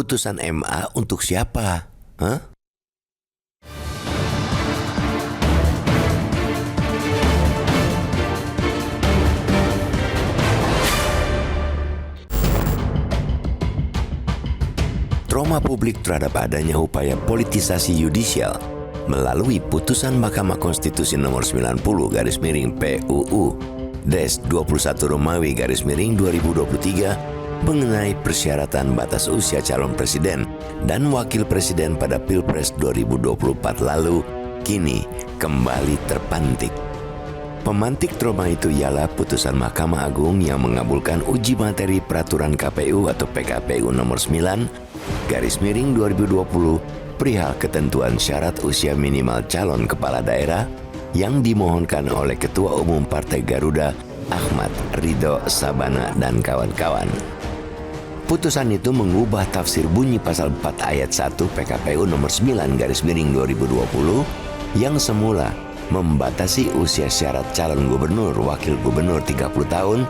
Putusan MA untuk siapa? Hah? Trauma publik terhadap adanya upaya politisasi yudisial melalui putusan Mahkamah Konstitusi nomor 90 PUU Des 21 Romawi 2023 mengenai persyaratan batas usia calon presiden dan wakil presiden pada Pilpres 2024 lalu kini kembali terpantik. Pemantik trauma itu ialah putusan Mahkamah Agung yang mengabulkan uji materi peraturan KPU atau PKPU nomor 9 2020 perihal ketentuan syarat usia minimal calon kepala daerah yang dimohonkan oleh Ketua Umum Partai Garuda Ahmad Ridho Sabana dan kawan-kawan. Putusan itu mengubah tafsir bunyi pasal 4 ayat 1 PKPU nomor 9 2020 yang semula membatasi usia syarat calon gubernur, wakil gubernur 30 tahun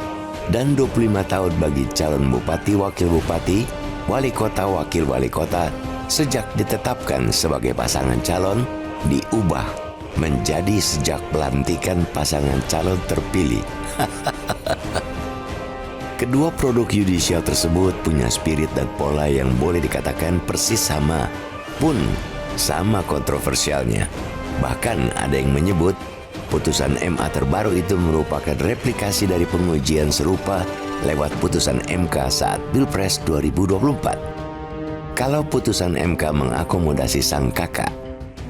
dan 25 tahun bagi calon bupati, wakil bupati, wali kota, wakil wali kota sejak ditetapkan sebagai pasangan calon diubah menjadi sejak pelantikan pasangan calon terpilih. Kedua produk yudisial tersebut punya spirit dan pola yang boleh dikatakan persis sama, pun sama kontroversialnya. Bahkan ada yang menyebut putusan MA terbaru itu merupakan replikasi dari pengujian serupa lewat putusan MK saat Pilpres 2024. Kalau putusan MK mengakomodasi sang kakak,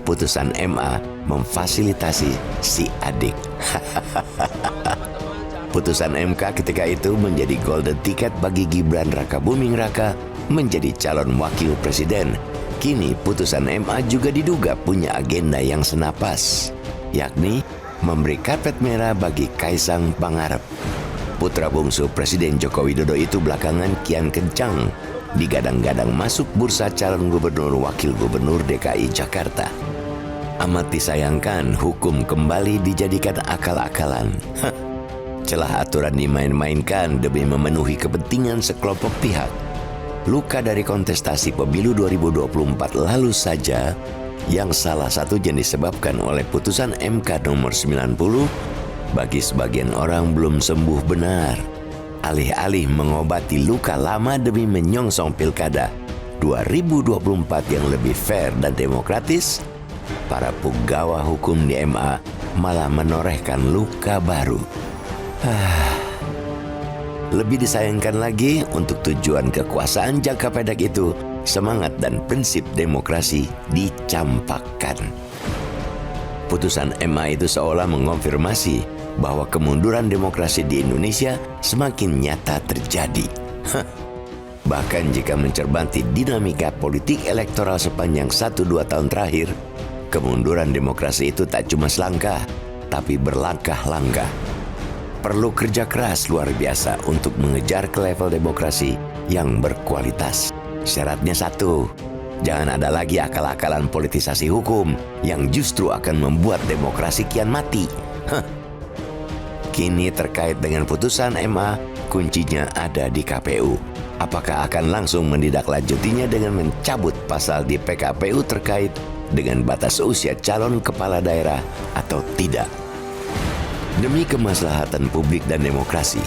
putusan MA memfasilitasi si adik. Putusan MK ketika itu menjadi golden ticket bagi Gibran Rakabuming Raka menjadi calon wakil presiden. Kini putusan MA juga diduga punya agenda yang senapas, yakni memberi karpet merah bagi Kaisang Pangarep. Putra bungsu Presiden Joko Widodo itu belakangan kian kencang digadang-gadang masuk bursa calon gubernur wakil gubernur DKI Jakarta. Amat disayangkan hukum kembali dijadikan akal-akalan. Celah aturan dimain-mainkan demi memenuhi kepentingan sekelompok pihak. Luka dari kontestasi pemilu 2024 lalu saja yang salah satunya disebabkan oleh putusan MK nomor 90 bagi sebagian orang belum sembuh benar. Alih-alih mengobati luka lama demi menyongsong pilkada 2024 yang lebih fair dan demokratis, para punggawa hukum di MA malah menorehkan luka baru. Lebih disayangkan lagi, untuk tujuan kekuasaan jangka pendek itu, semangat dan prinsip demokrasi dicampakkan. Putusan MA itu seolah mengonfirmasi bahwa kemunduran demokrasi di Indonesia semakin nyata terjadi. Bahkan jika mencermati dinamika politik elektoral sepanjang 1-2 tahun terakhir, kemunduran demokrasi itu tak cuma selangkah, tapi berlangkah-langkah. Perlu kerja keras luar biasa untuk mengejar ke level demokrasi yang berkualitas. Syaratnya satu, jangan ada lagi akal-akalan politisasi hukum yang justru akan membuat demokrasi kian mati. Kini terkait dengan putusan MA, kuncinya ada di KPU. Apakah akan langsung menindaklanjutinya dengan mencabut pasal di PKPU terkait dengan batas usia calon kepala daerah atau tidak? Demi kemaslahatan publik dan demokrasi,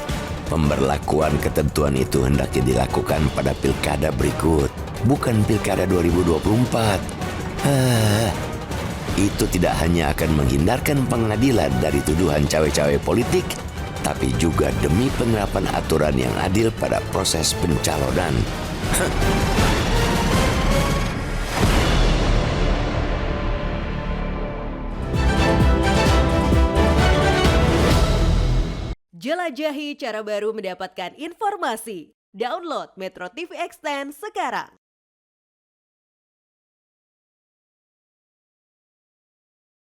pemberlakuan ketentuan itu hendaknya dilakukan pada pilkada berikut, bukan pilkada 2024. Itu tidak hanya akan menghindarkan pengadilan dari tuduhan cawe-cawe politik, tapi juga demi penerapan aturan yang adil pada proses pencalonan. Jelajahi cara baru mendapatkan informasi. Download Metro TV Extend sekarang.